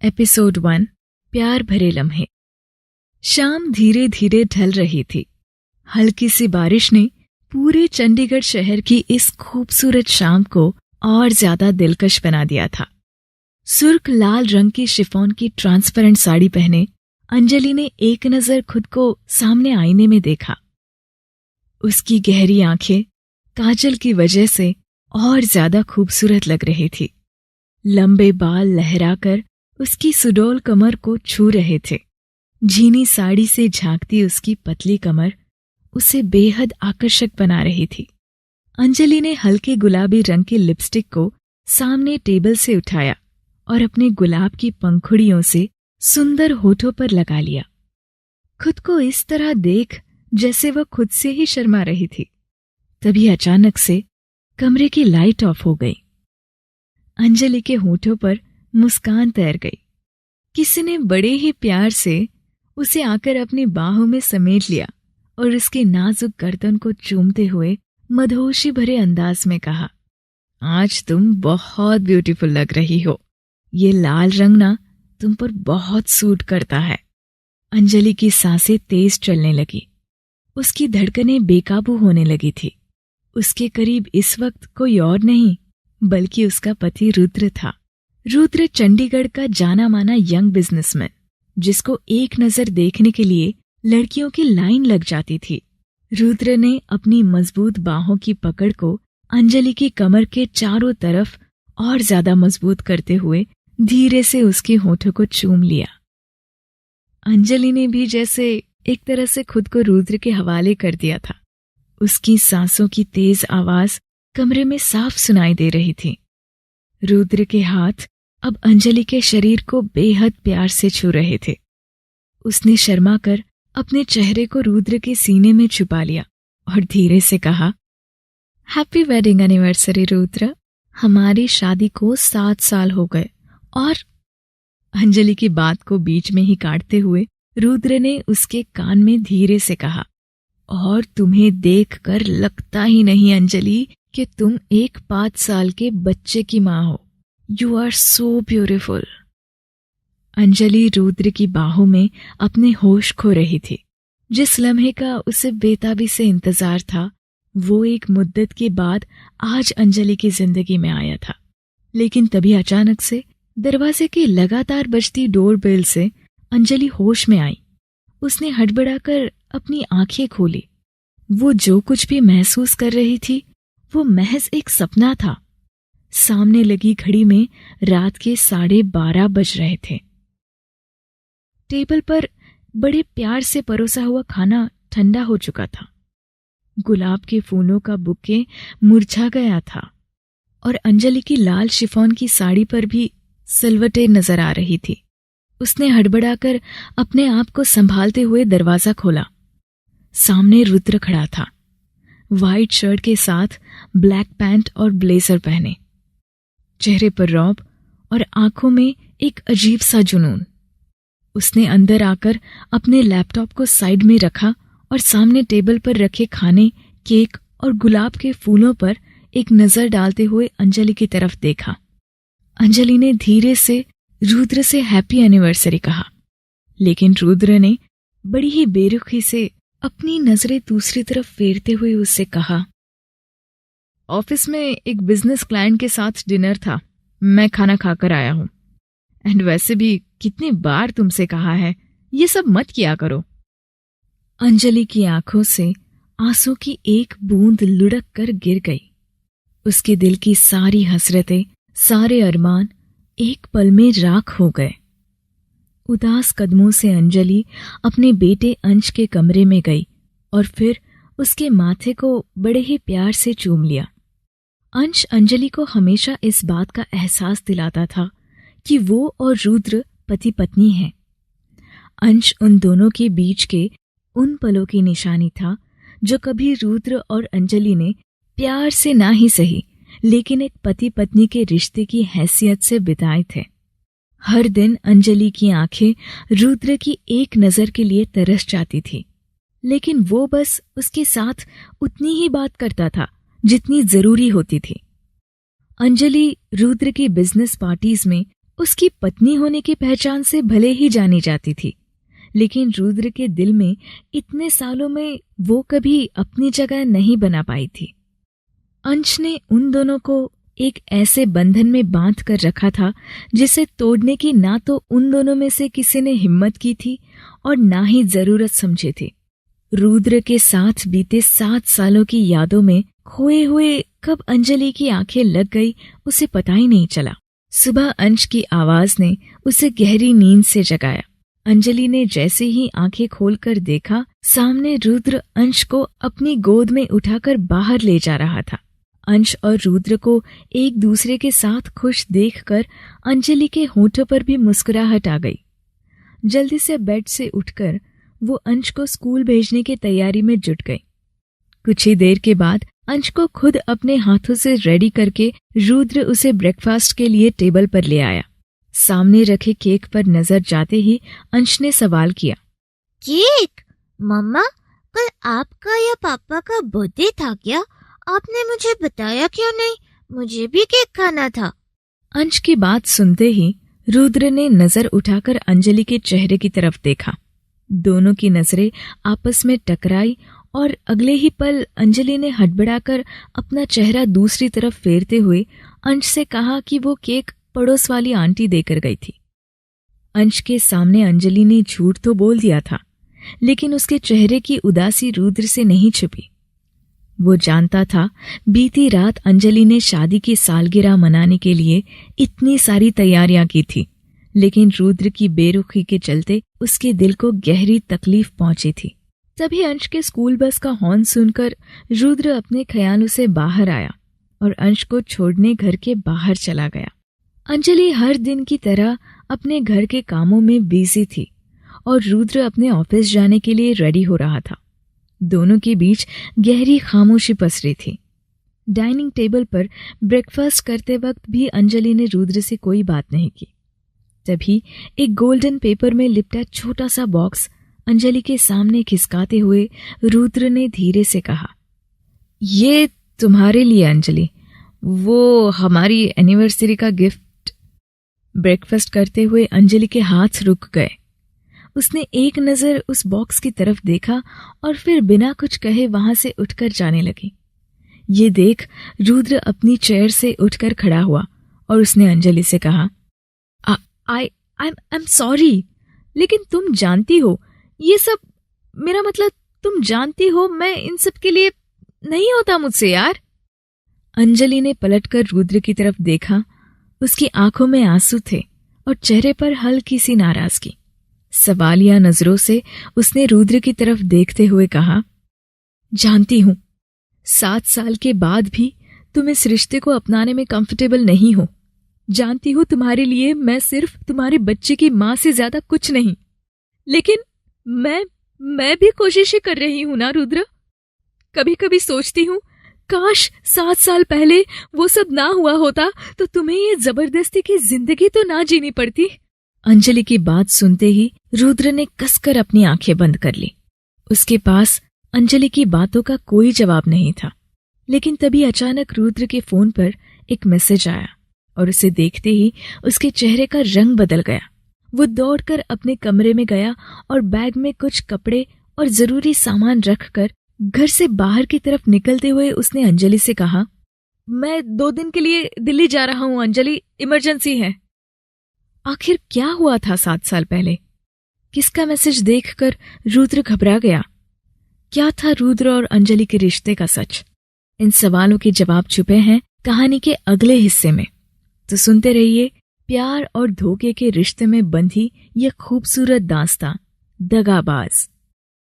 Episode 1 प्यार भरे लम्हे। शाम धीरे धीरे ढल रही थी। हल्की सी बारिश ने पूरे चंडीगढ़ शहर की इस खूबसूरत शाम को और ज्यादा दिलकश बना दिया था। सुर्ख लाल रंग की शिफॉन की ट्रांसपेरेंट साड़ी पहने अंजलि ने एक नजर खुद को सामने आईने में देखा। उसकी गहरी आंखें काजल की वजह से और ज्यादा खूबसूरत लग रही थी। लंबे बाल लहराकर उसकी सुडौल कमर को छू रहे थे। झीनी साड़ी से झांकती उसकी पतली कमर उसे बेहद आकर्षक बना रही थी। अंजलि ने हल्के गुलाबी रंग की लिपस्टिक को सामने टेबल से उठाया और अपने गुलाब की पंखुड़ियों से सुंदर होठों पर लगा लिया। खुद को इस तरह देख जैसे वह खुद से ही शर्मा रही थी। तभी अचानक से कमरे की लाइट ऑफ हो गई। अंजलि के होठों पर मुस्कान तैर गई। किसी ने बड़े ही प्यार से उसे आकर अपनी बाहों में समेट लिया और उसके नाजुक गर्दन को चूमते हुए मदहोशी भरे अंदाज में कहा, आज तुम बहुत ब्यूटीफुल लग रही हो। ये लाल रंग ना तुम पर बहुत सूट करता है। अंजलि की सांसें तेज चलने लगी। उसकी धड़कनें बेकाबू होने लगी थी। उसके करीब इस वक्त कोई और नहीं बल्कि उसका पति रुद्र था। रुद्र चंडीगढ़ का जाना माना यंग बिजनेसमैन, जिसको एक नजर देखने के लिए लड़कियों की लाइन लग जाती थी। रुद्र ने अपनी मजबूत बाहों की पकड़ को अंजलि की कमर के चारों तरफ और ज्यादा मजबूत करते हुए धीरे से उसके होठों को चूम लिया। अंजलि ने भी जैसे एक तरह से खुद को रुद्र के हवाले कर दिया था। उसकी सांसों की तेज आवाज कमरे में साफ सुनाई दे रही थी। रुद्र के हाथ अब अंजलि के शरीर को बेहद प्यार से छू रहे थे। उसने शर्मा कर अपने चेहरे को रुद्र के सीने में छुपा लिया और धीरे से कहा, हैप्पी वेडिंग एनिवर्सरी रुद्र। हमारी शादी को 7 साल हो गए। और अंजलि की बात को बीच में ही काटते हुए रुद्र ने उसके कान में धीरे से कहा, और तुम्हें देखकर लगता ही नहीं अंजलि कि तुम एक 5 साल के बच्चे की माँ हो। You are so beautiful. Anjali Rudra की बाहों में अपने होश खो रही थी। जिस लम्हे का उसे बेताबी से इंतजार था वो एक मुद्दत के बाद आज अंजलि की जिंदगी में आया था। लेकिन तभी अचानक से दरवाजे की लगातार बजती डोरबेल से अंजलि होश में आई। उसने हड़बड़ाकर अपनी आंखें खोली। वो जो कुछ भी महसूस कर रही थी वो महज एक सपना था। सामने लगी घड़ी में रात के 12:30 बज रहे थे। टेबल पर बड़े प्यार से परोसा हुआ खाना ठंडा हो चुका था। गुलाब के फूलों का बुके मुरझा गया था और अंजलि की लाल शिफॉन की साड़ी पर भी सिलवटें नजर आ रही थी। उसने हड़बड़ाकर अपने आप को संभालते हुए दरवाजा खोला। सामने रुद्र खड़ा था, वाइट शर्ट के साथ ब्लैक पैंट और ब्लेजर पहने, चेहरे पर रौब और आंखों में एक अजीब सा जुनून। उसने अंदर आकर अपने लैपटॉप को साइड में रखा और सामने टेबल पर रखे खाने, केक और गुलाब के फूलों पर एक नजर डालते हुए अंजलि की तरफ देखा। अंजलि ने धीरे से रुद्र से हैप्पी एनिवर्सरी कहा, लेकिन रुद्र ने बड़ी ही बेरुखी से अपनी नजरें दूसरी तरफ फेरते हुए उससे कहा, ऑफिस में एक बिजनेस क्लाइंट के साथ डिनर था। मैं खाना खाकर आया हूं। एंड वैसे भी कितनी बार तुमसे कहा है ये सब मत किया करो। अंजलि की आंखों से आंसू की एक बूंद लुढ़क कर गिर गई। उसके दिल की सारी हसरतें, सारे अरमान एक पल में राख हो गए। उदास कदमों से अंजलि अपने बेटे अंश के कमरे में गई और फिर उसके माथे को बड़े ही प्यार से चूम लिया। अंश अंजलि को हमेशा इस बात का एहसास दिलाता था कि वो और रुद्र पति पत्नी हैं। अंश उन दोनों के बीच के उन पलों की निशानी था जो कभी रुद्र और अंजलि ने प्यार से ना ही सही लेकिन एक पति पत्नी के रिश्ते की हैसियत से बिताए थे। हर दिन अंजलि की आंखें रुद्र की एक नजर के लिए तरस जाती थी, लेकिन वो बस उसके साथ उतनी ही बात करता था जितनी जरूरी होती थी। अंजलि रुद्र की बिजनेस पार्टीज में उसकी पत्नी होने की पहचान से भले ही जानी जाती थी, लेकिन रुद्र के दिल में इतने सालों में वो कभी अपनी जगह नहीं बना पाई थी। अंश ने उन दोनों को एक ऐसे बंधन में बांध कर रखा था जिसे तोड़ने की ना तो उन दोनों में से किसी ने हिम्मत की थी और ना ही जरूरत समझी थी। रुद्र के साथ बीते 7 सालों की यादों में खोए हुए कब अंजलि की आंखें लग गई उसे पता ही नहीं चला। सुबह अंश की आवाज ने उसे गहरी नींद से जगाया। अंजलि ने जैसे ही आंखें खोलकर देखा, सामने रुद्र अंश को अपनी गोद में उठाकर बाहर ले जा रहा था। अंश और रुद्र को एक दूसरे के साथ खुश देखकर अंजलि के होठों पर भी मुस्कुराहट आ गई। जल्दी से बेड से उठकर वो अंश को स्कूल भेजने की तैयारी में जुट गई। कुछ ही देर के बाद अंश को खुद अपने हाथों से रेडी करके रुद्र उसे ब्रेकफास्ट के लिए टेबल पर ले आया। सामने रखे केक पर नजर जाते ही अंश ने सवाल किया, केक? मम्मा, कल आपका या पापा का बर्थडे था क्या? आपने मुझे बताया क्यों नहीं? मुझे भी केक खाना था। अंश की बात सुनते ही रुद्र ने नजर उठाकर अंजलि के चेहरे की तरफ देखा। दोनों की नजरें आपस में टकराई और अगले ही पल अंजलि ने हड़बड़ाकर अपना चेहरा दूसरी तरफ फेरते हुए अंश से कहा कि वो केक पड़ोस वाली आंटी देकर गई थी। अंश के सामने अंजलि ने झूठ तो बोल दिया था, लेकिन उसके चेहरे की उदासी रुद्र से नहीं छुपी। वो जानता था बीती रात अंजलि ने शादी की सालगिरह मनाने के लिए इतनी सारी तैयारियां की थी, लेकिन रुद्र की बेरुखी के चलते उसके दिल को गहरी तकलीफ पहुंची थी। तभी अंश के स्कूल बस का हॉर्न सुनकर रुद्र अपने ख्यालों से बाहर आया और अंश को छोड़ने घर के बाहर चला गया। अंजलि हर दिन की तरह अपने घर के कामों में बिजी थी और रुद्र अपने ऑफिस जाने के लिए रेडी हो रहा था। दोनों के बीच गहरी खामोशी पसरी थी। डाइनिंग टेबल पर ब्रेकफास्ट करते वक्त भी अंजलि ने रुद्र से कोई बात नहीं की। तभी एक गोल्डन पेपर में लिपटा छोटा सा बॉक्स अंजलि के सामने खिसकाते हुए रुद्र ने धीरे से कहा, ये तुम्हारे लिए अंजलि, वो हमारी एनिवर्सरी का गिफ्ट। ब्रेकफास्ट करते हुए अंजलि के हाथ रुक गए। उसने एक नजर उस बॉक्स की तरफ देखा और फिर बिना कुछ कहे वहां से उठकर जाने लगी। ये देख रुद्र अपनी चेयर से उठकर खड़ा हुआ और उसने अंजलि से कहा, I'm sorry, लेकिन तुम जानती हो ये सब, मेरा मतलब तुम जानती हो मैं इन सब के लिए नहीं होता मुझसे यार। अंजलि ने पलटकर रुद्र की तरफ देखा। उसकी आंखों में आंसू थे और चेहरे पर हल्की सी नाराजगी। सवालिया नजरों से उसने रुद्र की तरफ देखते हुए कहा, जानती हूं 7 साल के बाद भी तुम इस रिश्ते को अपनाने में कंफर्टेबल नहीं हो। जानती हूं तुम्हारे लिए मैं सिर्फ तुम्हारे बच्चे की मां से ज्यादा कुछ नहीं, लेकिन मैं भी कोशिशें कर रही हूं ना रुद्र। कभी कभी सोचती हूं काश 7 साल पहले वो सब ना हुआ होता तो तुम्हें ये जबरदस्ती की जिंदगी तो ना जीनी पड़ती। अंजलि की बात सुनते ही रुद्र ने कसकर अपनी आंखें बंद कर ली। उसके पास अंजलि की बातों का कोई जवाब नहीं था। लेकिन तभी अचानक रुद्र के फोन पर एक मैसेज आया और उसे देखते ही उसके चेहरे का रंग बदल गया। वो दौड़कर अपने कमरे में गया और बैग में कुछ कपड़े और जरूरी सामान रखकर घर से बाहर की तरफ निकलते हुए उसने अंजलि से कहा, मैं 2 दिन के लिए दिल्ली जा रहा हूं अंजलि, इमरजेंसी है। आखिर क्या हुआ था 7 साल पहले? किसका मैसेज देखकर रुद्र घबरा गया? क्या था रुद्र और अंजलि के रिश्ते का सच? इन सवालों के जवाब छुपे हैं कहानी के अगले हिस्से में। तो सुनते रहिए प्यार और धोखे के रिश्ते में बंधी यह खूबसूरत दास्तां दगाबाज।